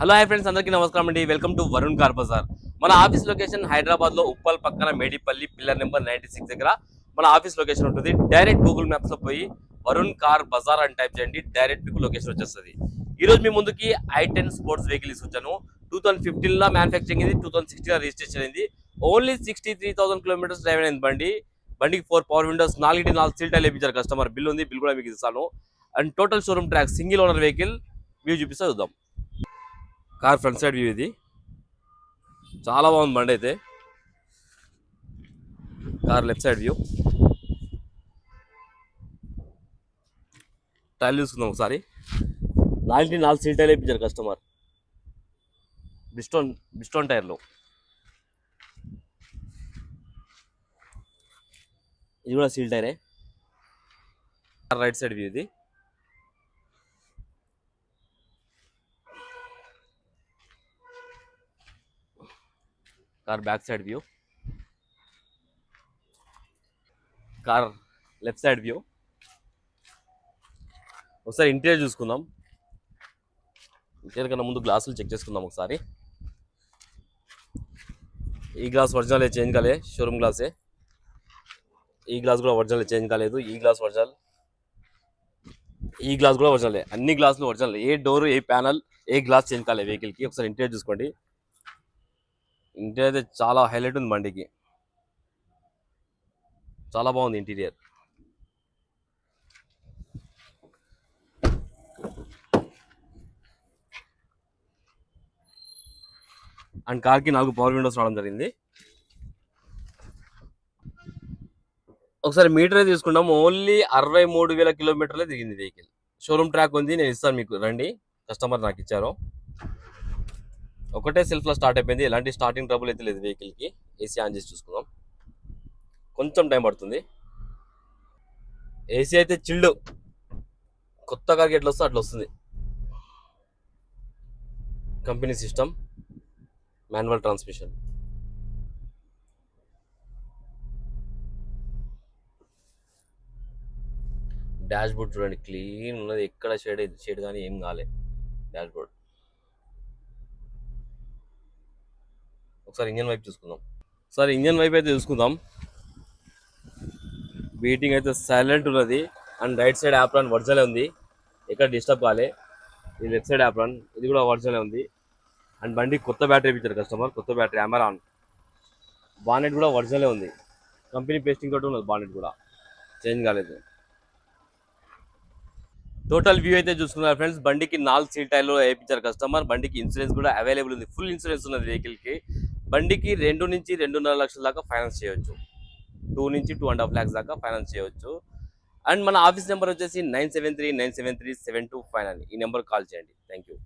Hello hi friends, అందరికీ నమస్కారం అండి. Welcome to Varun car Bazaar. మన ఆఫీస్ లొకేషన్ హైదరాబాద్ లో ఉప్పల్ పక్కన మేడిపల్లి పిల్లర్ నెంబర్ 96 దగ్గర మన ఆఫీస్ లొకేషన్ ఉంటుంది. డైరెక్ట్ గూగుల్ మ్యాప్స్ లో పోయి వరుణ్ కార్ బజార్ అని టైప్ చేయండి, డైరెక్ట్ మీకు లొకేషన్ వచ్చేస్తుంది. ఈ రోజు మీ ముందుకి i10 స్పోర్ట్స్ వెహికల్ తీసుకొచ్చాను. 2015 లో మ్యానుఫ్యాక్చరింగ్ ఇది, 2016 లో రిజిస్ట్రేషన్ అయింది. ఓన్లీ 63,000 కిలోమీటర్స్ డ్రైవ్ అయింది బండికి 4 పవర్ విండోస్, 4 సీల్ టైల్ వేయించారు కస్టమర్. బిల్ ఉంది, బిల్ కూడా మీకు ఇస్తాను. And total showroom track, single owner vehicle. View చూపిస్తా చూద్దాం. కార్ ఫ్రంట్ సైడ్ వ్యూ ఇది. చాలా బాగుంది బండి అయితే. Car left side view. Tyre చూసుకుందాం ఒకసారి. 4 సీల్ టైల్ వేయించారు కస్టమర్, బిస్టోన్ టైర్లో. ఇది కూడా సీల్ టైరే. రైట్ సైడ్ వ్యూ ఇది. Car back side view. Car left side view. ఒకసారి ఇంటీరియర్ చూసుకుందాం. ఇంటీరియర్ కన్నా ముందు గ్లాసులు చెక్ చేసుకుందాం ఒకసారి. ఈ గ్లాస్ ఒరిజినల్ చేంజ్ కాలే, షోరూమ్ గ్లాసే. ఈ గ్లాస్ కూడా ఒరిజినల్ చేంజ్ కాలేదు. ఈ గ్లాస్ ఒరిజినల్, ఈ గ్లాస్ కూడా ఒరిజినలే. అన్ని గ్లాసులు ఒరిజినల్. ఏ డోర్, ఏ ప్యానల్, ఏ గ్లాస్ చేంజ్ కాలేదు వెహికల్కి. ఒకసారి ఇంటీరియర్ చూసుకోండి. ఇంటీరియర్ అయితే చాలా హైలైట్ ఉంది బండికి, చాలా బాగుంది ఇంటీరియర్. అండ్ కార్కి 4 పవర్ విండోస్ రావడం జరిగింది. ఒకసారి మీటర్ తీసుకుంటాం. ఓన్లీ 63,000 కిలోమీటర్లే తిరిగింది వెహికల్. షోరూమ్ ట్రాక్ ఉంది, నేను ఇస్తాను మీకు, రండి. కస్టమర్ నాకు ఇచ్చారు. ఒకటే సెల్ఫ్లో స్టార్ట్ అయిపోయింది. ఎలాంటి స్టార్టింగ్ ట్రబుల్ అయితే లేదు వెహికల్కి. ఏసీ ఆన్ చేసి చూసుకుందాం. కొంచెం టైం పడుతుంది. ఏసీ అయితే చిల్డ్, కొత్త కార్కి ఎట్లా వస్తుందో అట్లా వస్తుంది. Company system, manual transmission. Dash board చూడండి, క్లీన్ ఉన్నది. ఎక్కడ షేడ్ కానీ ఏం కాలే డాష్ బోర్డ్. ఒకసారి ఇంజన్ వైపు చూసుకుందాం. ఒకసారి ఇంజన్ వైపు అయితే చూసుకుందాం. బీటింగ్ అయితే సైలెంట్ ఉన్నది. And right side apron original ఉంది, ఎక్కడ డిస్టర్బ్ కాలే. ఇది లెఫ్ట్ సైడ్ యాప్రాన్, ఇది కూడా ఒరిజినల్ ఉంది. అండ్ బండి కొత్త బ్యాటరీ ఇచ్చారు కస్టమర్, కొత్త బ్యాటరీ. అమెరాన్ బానెట్ కూడా ఒరిజినలే ఉంది. కంపెనీ పేస్టింగ్ తోటి ఉన్నది, బానెట్ కూడా చేంజ్ కాలేదు. టోటల్ వ్యూ అయితే చూసుకున్నారు ఫ్రెండ్స్. బండికి 4 సీల్ టైర్లు వేయించారు కస్టమర్. బండికి ఇన్సూరెన్స్ కూడా అవైలబుల్ ఉంది, ఫుల్ ఇన్సూరెన్స్ ఉన్నది వెహికల్కి. బండికి 2 నుంచి 2.5 లక్షల దాకా ఫైనాన్స్ చేయొచ్చు. 2 నుంచి 2.5 lakhs దాకా ఫైనాన్స్ చేయొచ్చు. అండ్ మన ఆఫీస్ నెంబర్ వచ్చేసి 9739737259. ఈ నెంబర్ కాల్ చేయండి. Thank you.